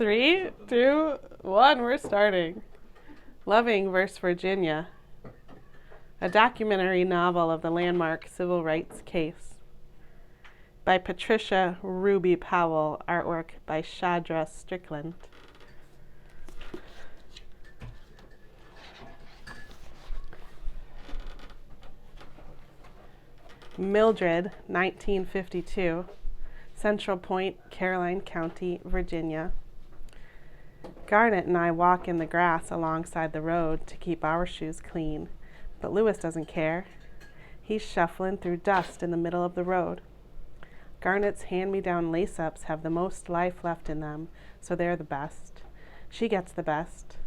3, 2, 1, we're starting. Loving vs. Virginia, a documentary novel of the landmark civil rights case. By Patricia Ruby Powell, artwork by Shadra Strickland. Mildred, 1952, Central Point, Caroline County, Virginia. Garnet and I walk in the grass alongside the road to keep our shoes clean, but Lewis doesn't care. He's shuffling through dust in the middle of the road. Garnet's hand-me-down lace-ups have the most life left in them, so they're the best. She gets the best,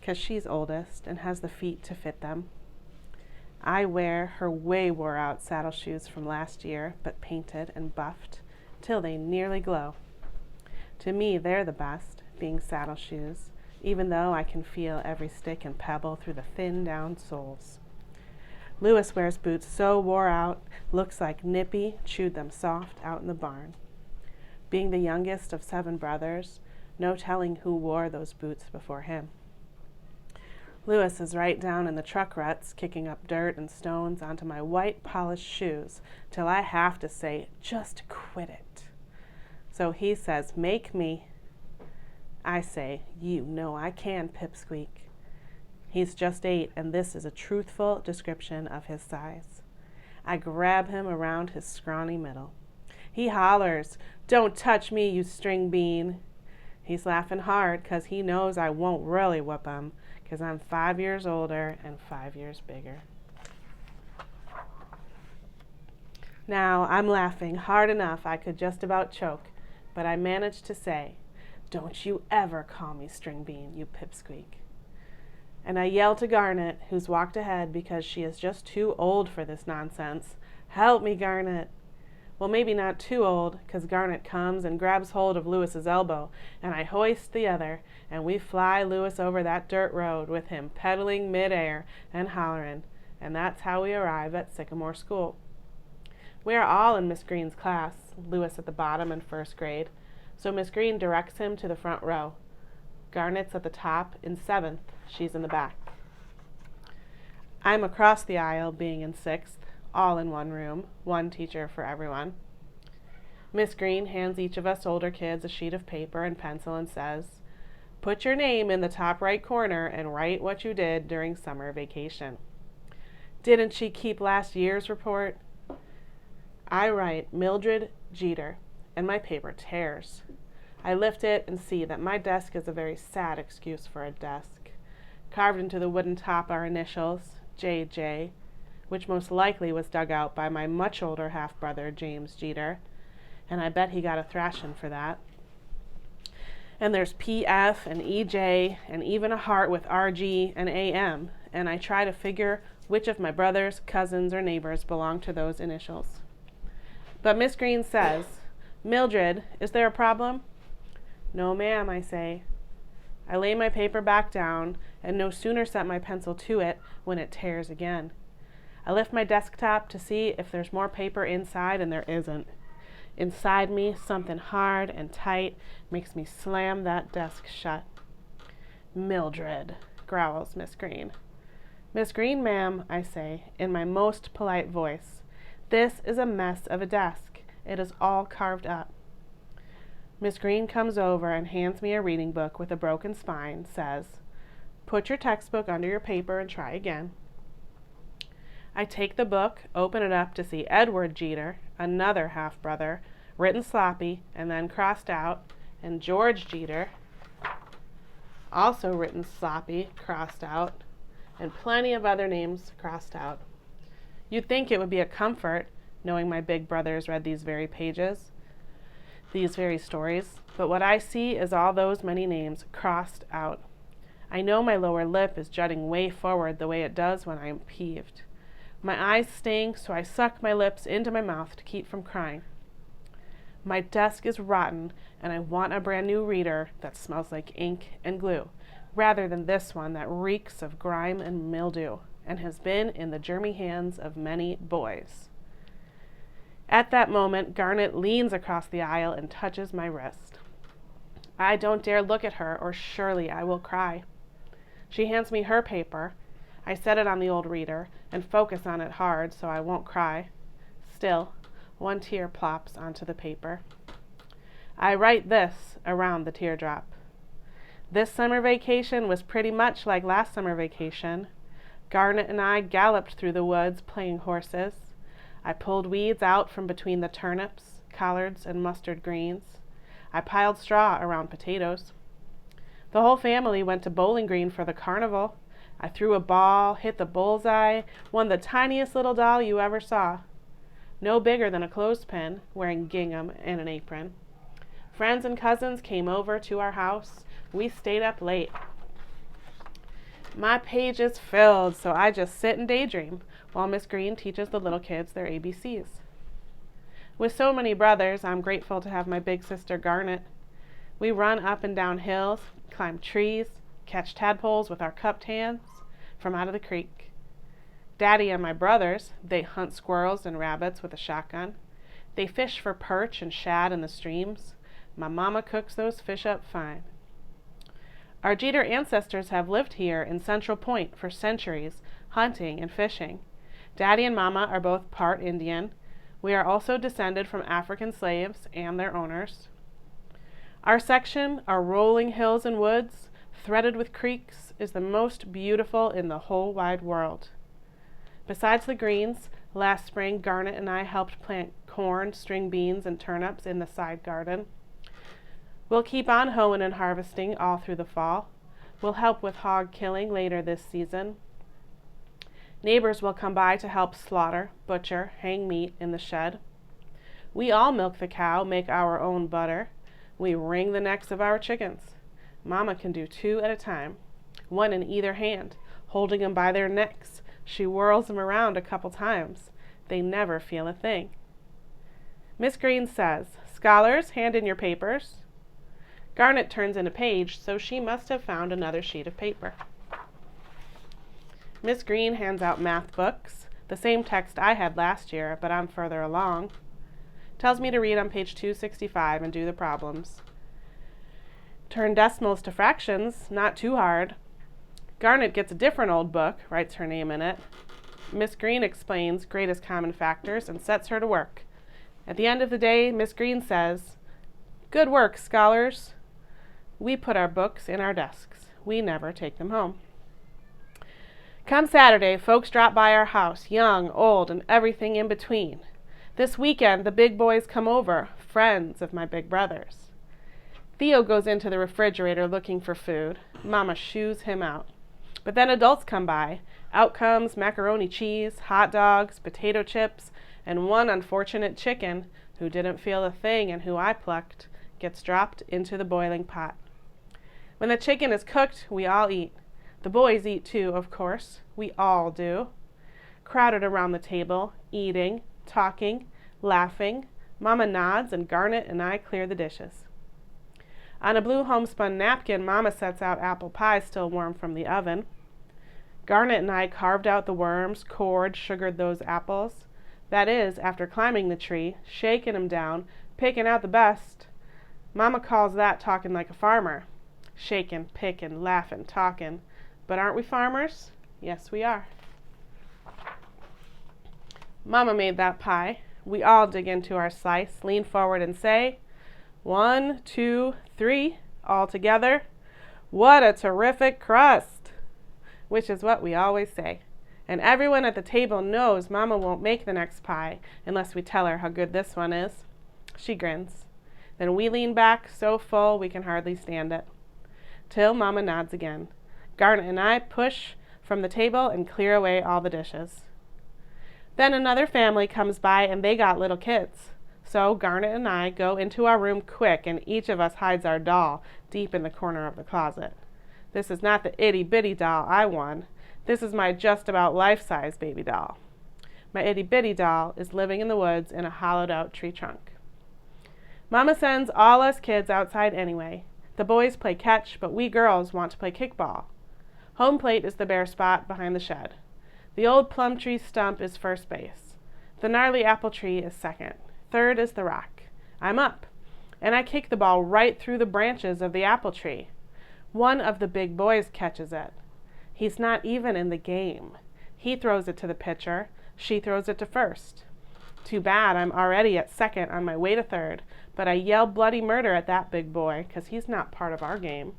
'cause she's oldest and has the feet to fit them. I wear her way wore-out saddle shoes from last year, but painted and buffed, till they nearly glow. To me, they're the best, being saddle shoes, even though I can feel every stick and pebble through the thin-down soles. Lewis wears boots so wore out, looks like Nippy chewed them soft out in the barn. Being the youngest of 7 brothers, no telling who wore those boots before him. Lewis is right down in the truck ruts, kicking up dirt and stones onto my white polished shoes, till I have to say, just quit it. So he says, make me. I say, you know I can, pipsqueak. He's just 8, and this is a truthful description of his size. I grab him around his scrawny middle. He hollers, don't touch me, you string bean. He's laughing hard, 'cause he knows I won't really whoop him, 'cause I'm 5 years older and 5 years bigger. Now, I'm laughing hard enough I could just about choke, but I managed to say, don't you ever call me string bean, you pipsqueak. And I yell to Garnet, who's walked ahead because she is just too old for this nonsense, help me, Garnet. Well, maybe not too old, 'cause Garnet comes and grabs hold of Lewis's elbow, and I hoist the other, and we fly Lewis over that dirt road with him pedaling mid-air and hollering, and that's how we arrive at Sycamore School. We are all in Miss Green's class, Lewis at the bottom in 1st grade, so Miss Green directs him to the front row. Garnet's at the top in 7th, she's in the back. I'm across the aisle, being in 6th, all in one room, one teacher for everyone. Miss Green hands each of us older kids a sheet of paper and pencil and says, put your name in the top right corner and write what you did during summer vacation. Didn't she keep last year's report? I write Mildred Jeter, and my paper tears. I lift it and see that my desk is a very sad excuse for a desk. Carved into the wooden top are initials, J.J., which most likely was dug out by my much older half-brother, James Jeter, and I bet he got a thrashing for that. And there's P.F. and E.J., and even a heart with R.G. and A.M., and I try to figure which of my brothers, cousins, or neighbors belong to those initials. But Miss Green says, Mildred, is there a problem? No, ma'am, I say. I lay my paper back down, and no sooner set my pencil to it when it tears again. I lift my desktop to see if there's more paper inside, and there isn't. Inside me, something hard and tight makes me slam that desk shut. Mildred, growls Miss Green. Miss Green, ma'am, I say, in my most polite voice. This is a mess of a desk. It is all carved up. Miss Green comes over and hands me a reading book with a broken spine, says, put your textbook under your paper and try again. I take the book, open it up to see Edward Jeter, another half-brother, written sloppy and then crossed out, and George Jeter, also written sloppy, crossed out, and plenty of other names crossed out. You'd think it would be a comfort, knowing my big brothers read these very pages, these very stories, but what I see is all those many names crossed out. I know my lower lip is jutting way forward the way it does when I am peeved. My eyes sting, so I suck my lips into my mouth to keep from crying. My desk is rotten, and I want a brand new reader that smells like ink and glue, rather than this one that reeks of grime and mildew, and has been in the germy hands of many boys. At that moment, Garnet leans across the aisle and touches my wrist. I don't dare look at her, or surely I will cry. She hands me her paper. I set it on the old reader and focus on it hard so I won't cry. Still, one tear plops onto the paper. I write this around the teardrop. This summer vacation was pretty much like last summer vacation. Garnet and I galloped through the woods playing horses. I pulled weeds out from between the turnips, collards, and mustard greens. I piled straw around potatoes. The whole family went to Bowling Green for the carnival. I threw a ball, hit the bullseye, won the tiniest little doll you ever saw. No bigger than a clothespin, wearing gingham and an apron. Friends and cousins came over to our house. We stayed up late. My page is filled, so I just sit and daydream while Miss Green teaches the little kids their ABCs. With so many brothers, I'm grateful to have my big sister Garnet. We run up and down hills, climb trees, catch tadpoles with our cupped hands from out of the creek. Daddy and my brothers, they hunt squirrels and rabbits with a shotgun. They fish for perch and shad in the streams. My mama cooks those fish up fine. Our Jeter ancestors have lived here in Central Point for centuries, hunting and fishing. Daddy and Mama are both part Indian. We are also descended from African slaves and their owners. Our section, our rolling hills and woods, threaded with creeks, is the most beautiful in the whole wide world. Besides the greens, last spring Garnet and I helped plant corn, string beans, and turnips in the side garden. We'll keep on hoeing and harvesting all through the fall. We'll help with hog killing later this season. Neighbors will come by to help slaughter, butcher, hang meat in the shed. We all milk the cow, make our own butter. We wring the necks of our chickens. Mama can do 2 at a time, one in either hand, holding them by their necks. She whirls them around a couple times. They never feel a thing. Miss Green says, "Scholars, hand in your papers." Garnet turns in a page, so she must have found another sheet of paper. Miss Green hands out math books, the same text I had last year, but I'm further along. Tells me to read on page 265 and do the problems. Turn decimals to fractions, not too hard. Garnet gets a different old book, writes her name in it. Miss Green explains greatest common factors and sets her to work. At the end of the day, Miss Green says, "Good work, scholars." We put our books in our desks. We never take them home. Come Saturday, folks drop by our house, young, old, and everything in between. This weekend, the big boys come over, friends of my big brothers. Theo goes into the refrigerator looking for food. Mama shoos him out. But then adults come by. Out comes macaroni cheese, hot dogs, potato chips, and one unfortunate chicken, who didn't feel a thing and who I plucked, gets dropped into the boiling pot. When the chicken is cooked, we all eat. The boys eat too, of course. We all do. Crowded around the table, eating, talking, laughing. Mama nods and Garnet and I clear the dishes. On a blue homespun napkin, Mama sets out apple pie still warm from the oven. Garnet and I carved out the worms, cored, sugared those apples. That is, after climbing the tree, shaking them down, picking out the best. Mama calls that talking like a farmer. Shaking, picking, laughing, talking. But aren't we farmers? Yes, we are. Mama made that pie. We all dig into our slice, lean forward and say, 1, 2, 3, all together. What a terrific crust! Which is what we always say. And everyone at the table knows Mama won't make the next pie unless we tell her how good this one is. She grins. Then we lean back so full we can hardly stand it. Till Mama nods again. Garnet and I push from the table and clear away all the dishes. Then another family comes by and they got little kids. So Garnet and I go into our room quick and each of us hides our doll deep in the corner of the closet. This is not the itty-bitty doll I won. This is my just about life-size baby doll. My itty-bitty doll is living in the woods in a hollowed-out tree trunk. Mama sends all us kids outside anyway. The boys play catch, but we girls want to play kickball. Home plate is the bare spot behind the shed. The old plum tree stump is first base. The gnarly apple tree is second. Third is the rock. I'm up. and I kick the ball right through the branches of the apple tree. One of the big boys catches it. He's not even in the game. He throws it to the pitcher. She throws it to first. Too bad I'm already at second on my way to third, but I yell bloody murder at that big boy because he's not part of our game.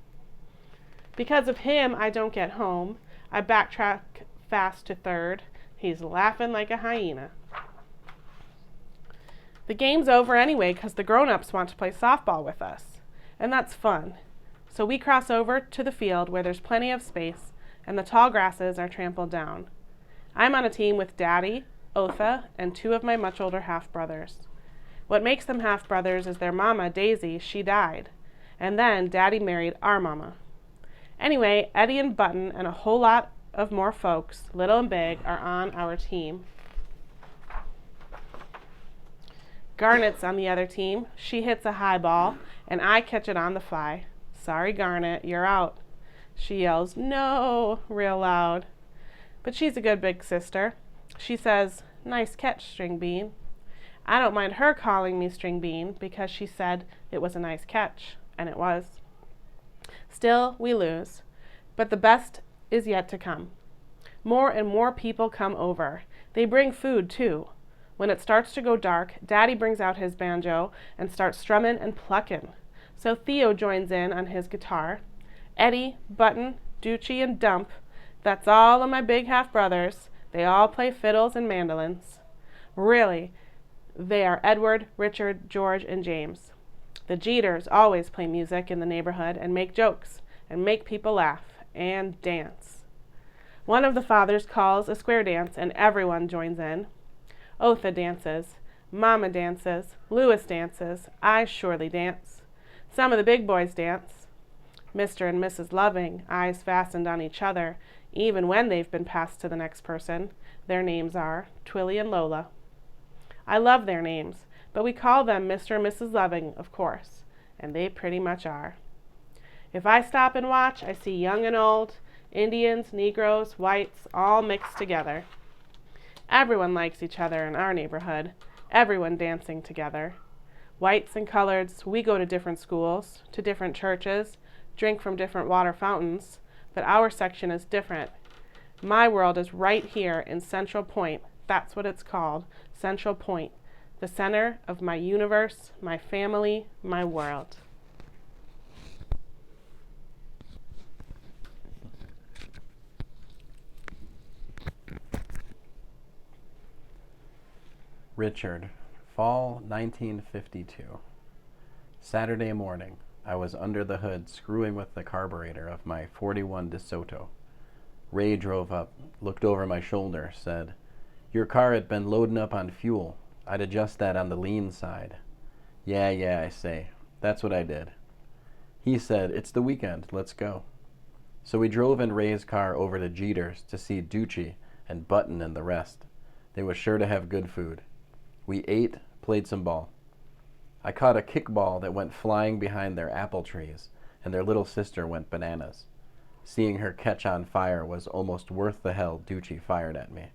Because of him, I don't get home. I backtrack fast to third. He's laughing like a hyena. The game's over anyway because the grown-ups want to play softball with us, and that's fun. So we cross over to the field where there's plenty of space and the tall grasses are trampled down. I'm on a team with Daddy, Otha, and 2 of my much older half-brothers. What makes them half-brothers is their mama, Daisy, she died, and then Daddy married our mama. Anyway, Eddie and Button and a whole lot of more folks, little and big, are on our team. Garnet's on the other team. She hits a high ball, and I catch it on the fly. Sorry, Garnet, you're out. She yells, "No," real loud. But she's a good big sister. She says, "Nice catch, String Bean." I don't mind her calling me String Bean because she said it was a nice catch, and it was. Still, we lose, but the best is yet to come. More and more people come over. They bring food, too. When it starts to go dark, Daddy brings out his banjo and starts strumming and plucking. So Theo joins in on his guitar. Eddie, Button, Doochie, and Dump, that's all of my big half-brothers. They all play fiddles and mandolins. Really, they are Edward, Richard, George, and James. The Jeters always play music in the neighborhood and make jokes and make people laugh and dance. One of the fathers calls a square dance and everyone joins in. Otha dances, Mama dances, Louis dances, I surely dance. Some of the big boys dance. Mr. and Mrs. Loving, eyes fastened on each other, even when they've been passed to the next person. Their names are Twilly and Lola. I love their names, but we call them Mr. and Mrs. Loving, of course, and they pretty much are. If I stop and watch, I see young and old, Indians, Negroes, whites, all mixed together. Everyone likes each other in our neighborhood, everyone dancing together. Whites and coloreds, we go to different schools, to different churches, drink from different water fountains, but our section is different. My world is right here in Central Point. That's what it's called, Central Point, the center of my universe, my family, my world. Richard, fall 1952. Saturday morning, I was under the hood screwing with the carburetor of my 41 DeSoto. Ray drove up, looked over my shoulder, said, "Your car had been loading up on fuel. I'd adjust that on the lean side." Yeah, I say. That's what I did. He said, "It's the weekend, let's go." So we drove in Ray's car over to Jeter's to see Doochie and Button and the rest. They was sure to have good food. We ate, played some ball. I caught a kickball that went flying behind their apple trees, and their little sister went bananas. Seeing her catch on fire was almost worth the hell Doochie fired at me.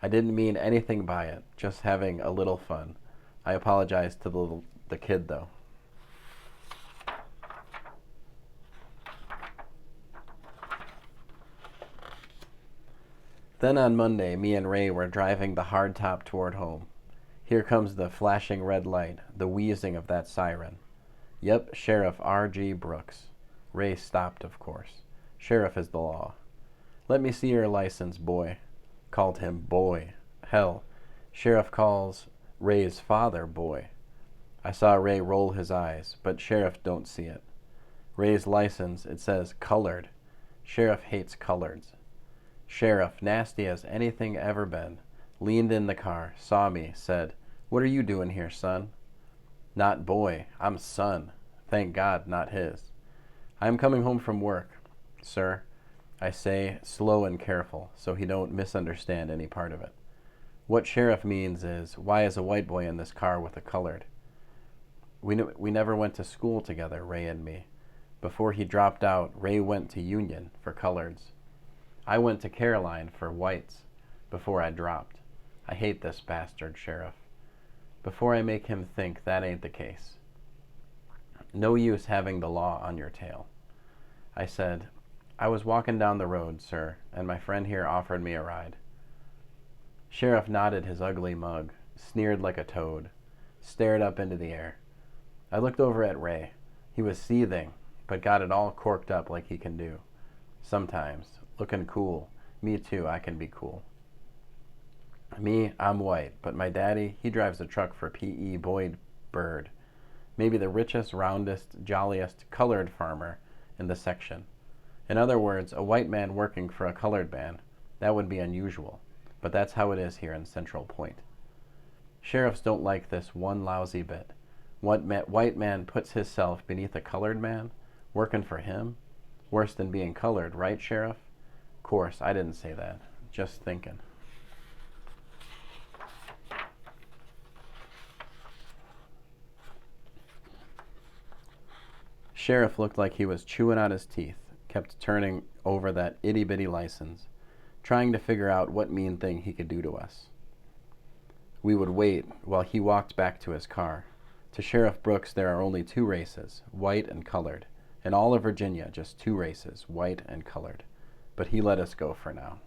I didn't mean anything by it, just having a little fun. I apologized to the kid, though. Then on Monday, me and Ray were driving the hardtop toward home. Here comes the flashing red light, the wheezing of that siren. Yep, Sheriff R.G. Brooks. Ray stopped, of course. Sheriff is the law. "Let me see your license, boy." Called him boy. Hell, Sheriff calls Ray's father boy. I saw Ray roll his eyes, but Sheriff don't see it. Ray's license, it says colored. Sheriff hates coloreds. Sheriff, nasty as anything ever been, leaned in the car, saw me, said, "What are you doing here, son?" "Not boy, I'm son. Thank God, not his." "I'm coming home from work, sir," I say, slow and careful, so he don't misunderstand any part of it. What Sheriff means is, why is a white boy in this car with a colored? We never went to school together, Ray and me. Before he dropped out, Ray went to Union for coloreds. I went to Caroline for whites before I dropped. I hate this bastard, Sheriff. Before I make him think that ain't the case. No use having the law on your tail. I said, I was walking down the road, sir, and my friend here offered me a ride. Sheriff nodded his ugly mug, sneered like a toad, stared up into the air. I looked over at Ray. He was seething, but got it all corked up like he can do. Sometimes, looking cool. Me too, I can be cool. Me, I'm white, but my daddy, he drives a truck for P.E. Boyd Bird, maybe the richest, roundest, jolliest colored farmer in the section. In other words, a white man working for a colored man. That would be unusual, but that's how it is here in Central Point. Sheriffs don't like this one lousy bit. White man puts hisself beneath a colored man, working for him. Worse than being colored, right, Sheriff? Course, I didn't say that. Just thinking. Sheriff looked like he was chewing out his teeth, kept turning over that itty-bitty license, trying to figure out what mean thing he could do to us. We would wait while he walked back to his car. To Sheriff Brooks, there are only two races, white and colored. In all of Virginia, just two races, white and colored. But he let us go for now.